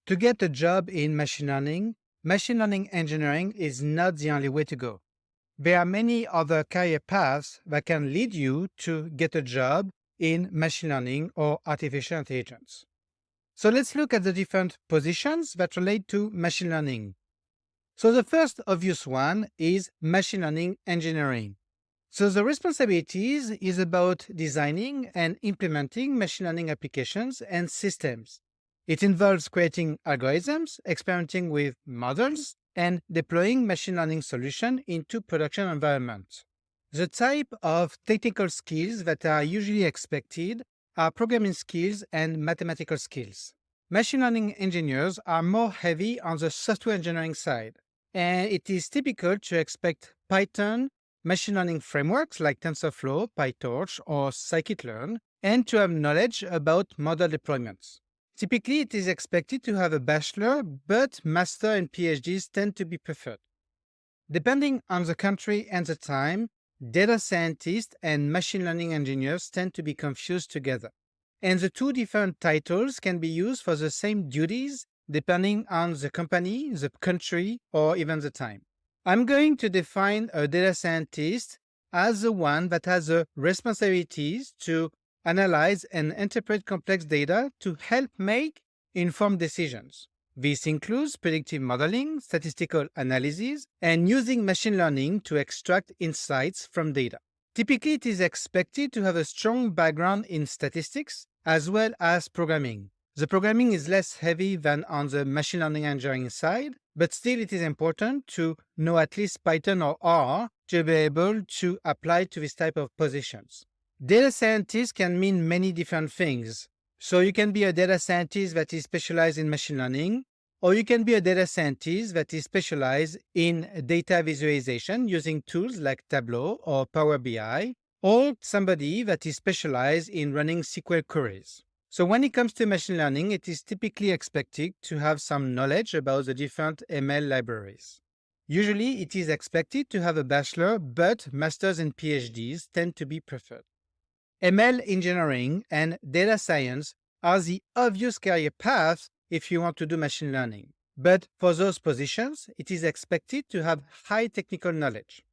To get a job in machine learning engineering is not the only way to go. There are many other career paths that can lead you to get a job in machine learning or artificial intelligence. So let's look at the different positions that relate to machine learning. So the first obvious one is machine learning engineering. So the responsibilities is about designing and implementing machine learning applications and systems. It involves creating algorithms, experimenting with models, and deploying machine learning solutions into production environments. The type of technical skills that are usually expected are programming skills and mathematical skills. Machine learning engineers are more heavy on the software engineering side, and it is typical to expect Python, machine learning frameworks like TensorFlow, PyTorch, or scikit-learn, and to have knowledge about model deployments. Typically, it is expected to have a bachelor, but master and PhDs tend to be preferred. Depending on the country and the time, data scientists and machine learning engineers tend to be confused together. And the two different titles can be used for the same duties depending on the company, the country, or even the time. I'm going to define a data scientist as the one that has the responsibilities to analyze and interpret complex data to help make informed decisions. This includes predictive modeling, statistical analysis, and using machine learning to extract insights from data. Typically, it is expected to have a strong background in statistics as well as programming. The programming is less heavy than on the machine learning engineering side, but still it is important to know at least Python or R to be able to apply to this type of positions. Data scientist can mean many different things. So you can be a data scientist that is specialized in machine learning, or you can be a data scientist that is specialized in data visualization using tools like Tableau or Power BI, or somebody that is specialized in running SQL queries. So when it comes to machine learning, it is typically expected to have some knowledge about the different ML libraries. Usually, it is expected to have a bachelor, but masters and PhDs tend to be preferred. ML engineering and data science are the obvious career paths if you want to do machine learning. But for those positions, it is expected to have high technical knowledge.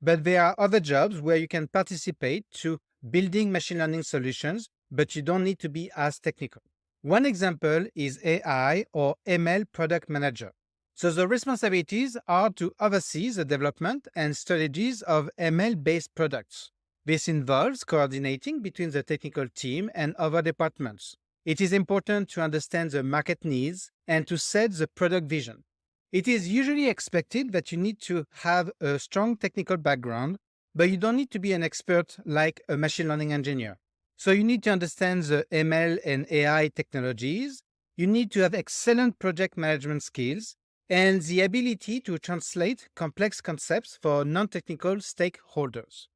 But there are other jobs where you can participate to building machine learning solutions, but you don't need to be as technical. One example is AI or ML product manager. So the responsibilities are to oversee the development and strategies of ML-based products. This involves coordinating between the technical team and other departments. It is important to understand the market needs and to set the product vision. It is usually expected that you need to have a strong technical background, but you don't need to be an expert like a machine learning engineer. So you need to understand the ML and AI technologies. You need to have excellent project management skills and the ability to translate complex concepts for non-technical stakeholders.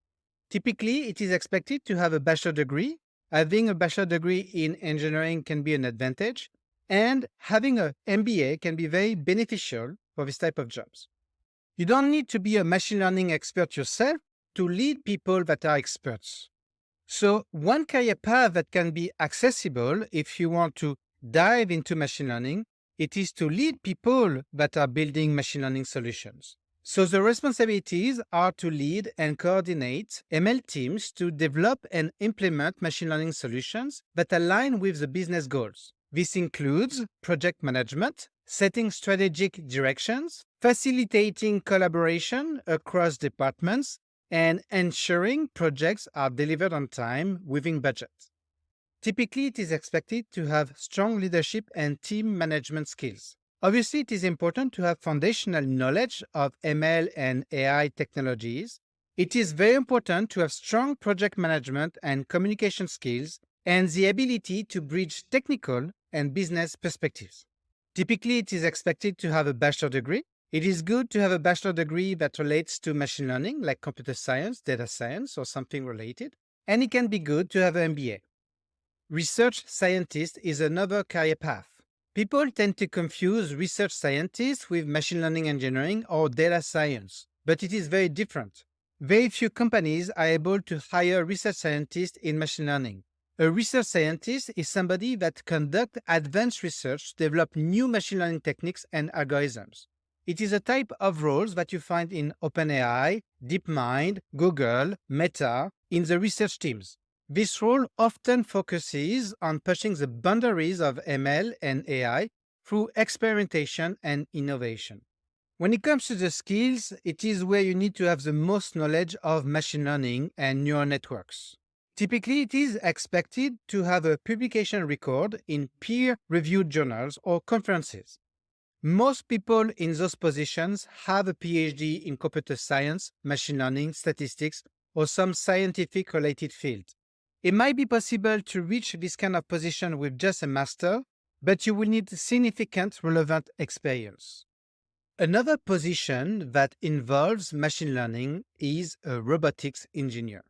Typically, it is expected to have a bachelor degree. Having a bachelor degree in engineering can be an advantage, and having an MBA can be very beneficial for this type of jobs. You don't need to be a machine learning expert yourself to lead people that are experts. So one career path that can be accessible if you want to dive into machine learning, it is to lead people that are building machine learning solutions. So the responsibilities are to lead and coordinate ML teams to develop and implement machine learning solutions that align with the business goals. This includes project management, setting strategic directions, facilitating collaboration across departments, and ensuring projects are delivered on time within budget. Typically, it is expected to have strong leadership and team management skills. Obviously, it is important to have foundational knowledge of ML and AI technologies. It is very important to have strong project management and communication skills and the ability to bridge technical and business perspectives. Typically, it is expected to have a bachelor degree. It is good to have a bachelor degree that relates to machine learning, like computer science, data science, or something related. And it can be good to have an MBA. Research scientist is another career path. People tend to confuse research scientists with machine learning engineering or data science, but it is very different. Very few companies are able to hire research scientists in machine learning. A research scientist is somebody that conducts advanced research to develop new machine learning techniques and algorithms. It is a type of roles that you find in OpenAI, DeepMind, Google, Meta, in the research teams. This role often focuses on pushing the boundaries of ML and AI through experimentation and innovation. When it comes to the skills, it is where you need to have the most knowledge of machine learning and neural networks. Typically, it is expected to have a publication record in peer-reviewed journals or conferences. Most people in those positions have a PhD in computer science, machine learning, statistics, or some scientific related field. It might be possible to reach this kind of position with just a master, but you will need significant relevant experience. Another position that involves machine learning is a robotics engineer.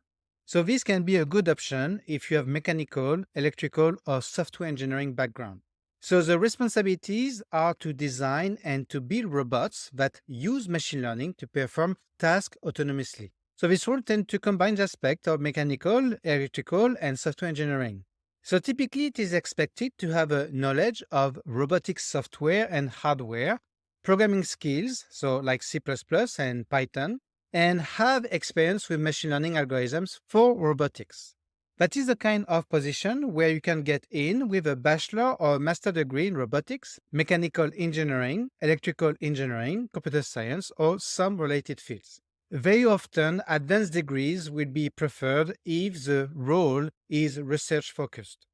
So this can be a good option if you have mechanical, electrical, or software engineering background. So the responsibilities are to design and to build robots that use machine learning to perform tasks autonomously. So this role tends to combine the aspect of mechanical, electrical, and software engineering. So typically it is expected to have a knowledge of robotics software and hardware, programming skills, so like C++ and Python, and have experience with machine learning algorithms for robotics. That is the kind of position where you can get in with a bachelor or master degree in robotics, mechanical engineering, electrical engineering, computer science, or some related fields. Very often, advanced degrees will be preferred if the role is research focused.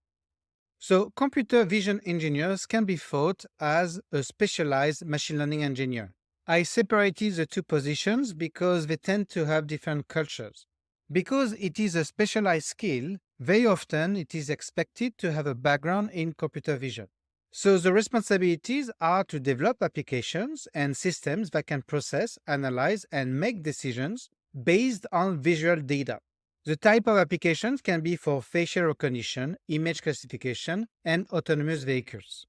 So, computer vision engineers can be thought as a specialized machine learning engineer. I separated the two positions because they tend to have different cultures. Because it is a specialized skill, very often it is expected to have a background in computer vision. So the responsibilities are to develop applications and systems that can process, analyze, and make decisions based on visual data. The type of applications can be for facial recognition, image classification, and autonomous vehicles.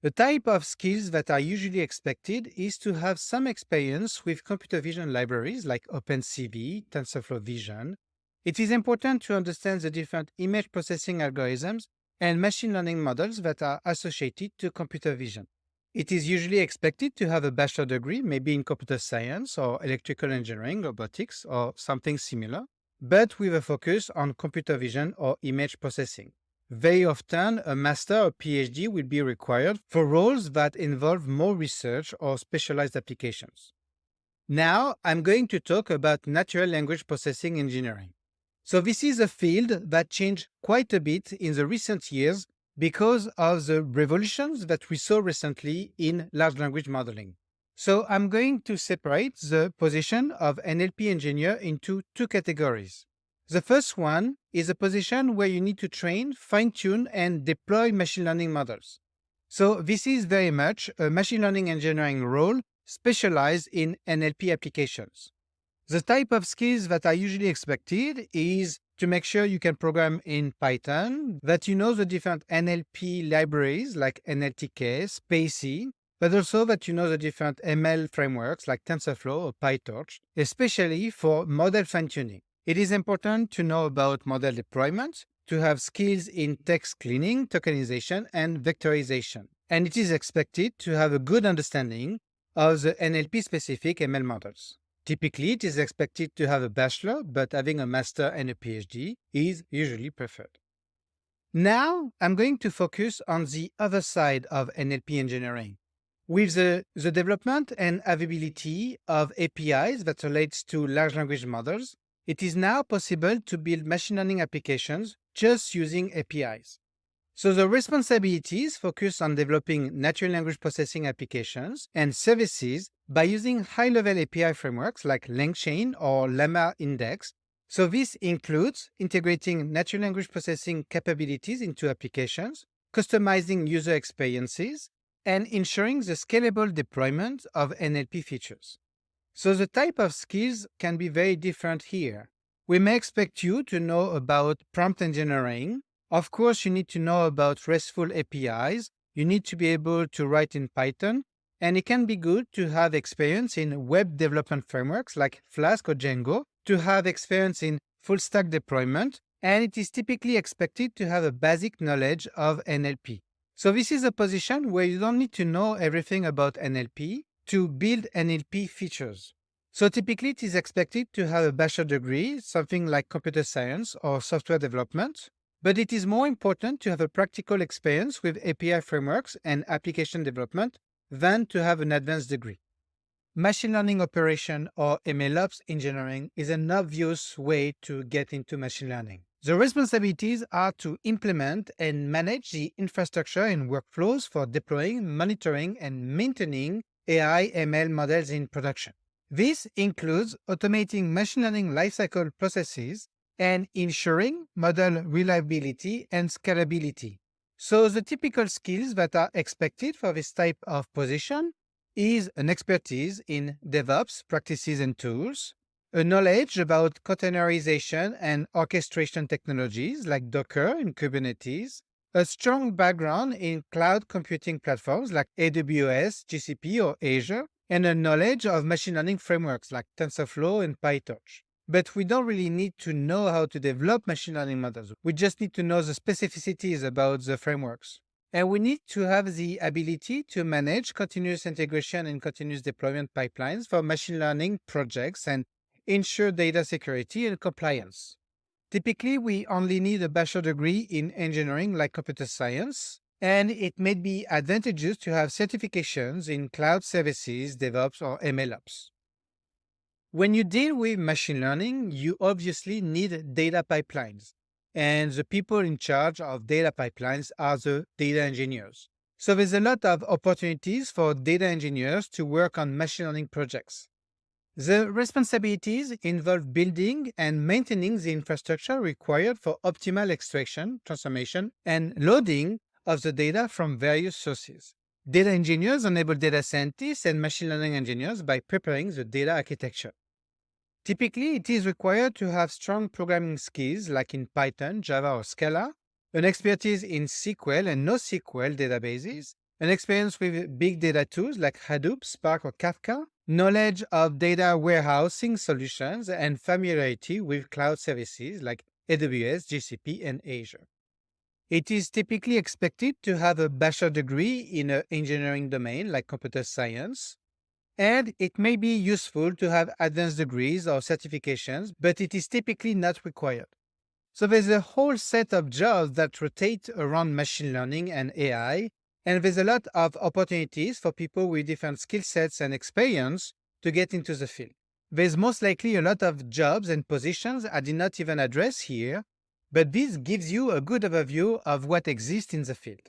The type of skills that are usually expected is to have some experience with computer vision libraries like OpenCV, TensorFlow Vision. It is important to understand the different image processing algorithms and machine learning models that are associated to computer vision. It is usually expected to have a bachelor degree, maybe in computer science or electrical engineering, robotics, or something similar, but with a focus on computer vision or image processing. Very often, a master or PhD will be required for roles that involve more research or specialized applications. Now, I'm going to talk about natural language processing engineering. So this is a field that changed quite a bit in the recent years because of the revolutions that we saw recently in large language modeling. So I'm going to separate the position of NLP engineer into two categories. The first one is a position where you need to train, fine-tune, and deploy machine learning models. So this is very much a machine learning engineering role specialized in NLP applications. The type of skills that are usually expected is to make sure you can program in Python, that you know the different NLP libraries like NLTK, spaCy, but also that you know the different ML frameworks like TensorFlow or PyTorch, especially for model fine-tuning. It is important to know about model deployment, to have skills in text cleaning, tokenization, and vectorization. And it is expected to have a good understanding of the NLP-specific ML models. Typically, it is expected to have a bachelor, but having a master and a PhD is usually preferred. Now, I'm going to focus on the other side of NLP engineering. With the development and availability of APIs that relates to large language models, it is now possible to build machine learning applications just using APIs. So the responsibilities focus on developing natural language processing applications and services by using high-level API frameworks like LangChain or Llama Index. So this includes integrating natural language processing capabilities into applications, customizing user experiences, and ensuring the scalable deployment of NLP features. So the type of skills can be very different here. We may expect you to know about prompt engineering. Of course, you need to know about RESTful APIs. You need to be able to write in Python. And it can be good to have experience in web development frameworks like Flask or Django, to have experience in full stack deployment, and it is typically expected to have a basic knowledge of NLP. So this is a position where you don't need to know everything about NLP to build NLP features. So typically it is expected to have a bachelor degree, something like computer science or software development, but it is more important to have a practical experience with API frameworks and application development than to have an advanced degree. Machine learning operation or MLOps engineering is an obvious way to get into machine learning. The responsibilities are to implement and manage the infrastructure and workflows for deploying, monitoring, and maintaining AI ML models in production. This includes automating machine learning lifecycle processes and ensuring model reliability and scalability. So the typical skills that are expected for this type of position is an expertise in DevOps practices and tools, a knowledge about containerization and orchestration technologies like Docker and Kubernetes, a strong background in cloud computing platforms like AWS, GCP, or Azure, and a knowledge of machine learning frameworks like TensorFlow and PyTorch. But we don't really need to know how to develop machine learning models. We just need to know the specificities about the frameworks. And we need to have the ability to manage continuous integration and continuous deployment pipelines for machine learning projects and ensure data security and compliance. Typically, we only need a bachelor degree in engineering like computer science, and it may be advantageous to have certifications in cloud services, DevOps, or MLOps. When you deal with machine learning, you obviously need data pipelines. And the people in charge of data pipelines are the data engineers. So there's a lot of opportunities for data engineers to work on machine learning projects. The responsibilities involve building and maintaining the infrastructure required for optimal extraction, transformation, and loading of the data from various sources. Data engineers enable data scientists and machine learning engineers by preparing the data architecture. Typically, it is required to have strong programming skills like in Python, Java, or Scala, an expertise in SQL and NoSQL databases, an experience with big data tools like Hadoop, Spark, or Kafka, knowledge of data warehousing solutions, and familiarity with cloud services like AWS, GCP, and Azure. It is typically expected to have a bachelor degree in an engineering domain like computer science, and it may be useful to have advanced degrees or certifications, but it is typically not required. So there's a whole set of jobs that rotate around machine learning and AI, and there's a lot of opportunities for people with different skill sets and experience to get into the field. There's most likely a lot of jobs and positions I did not even address here, but this gives you a good overview of what exists in the field.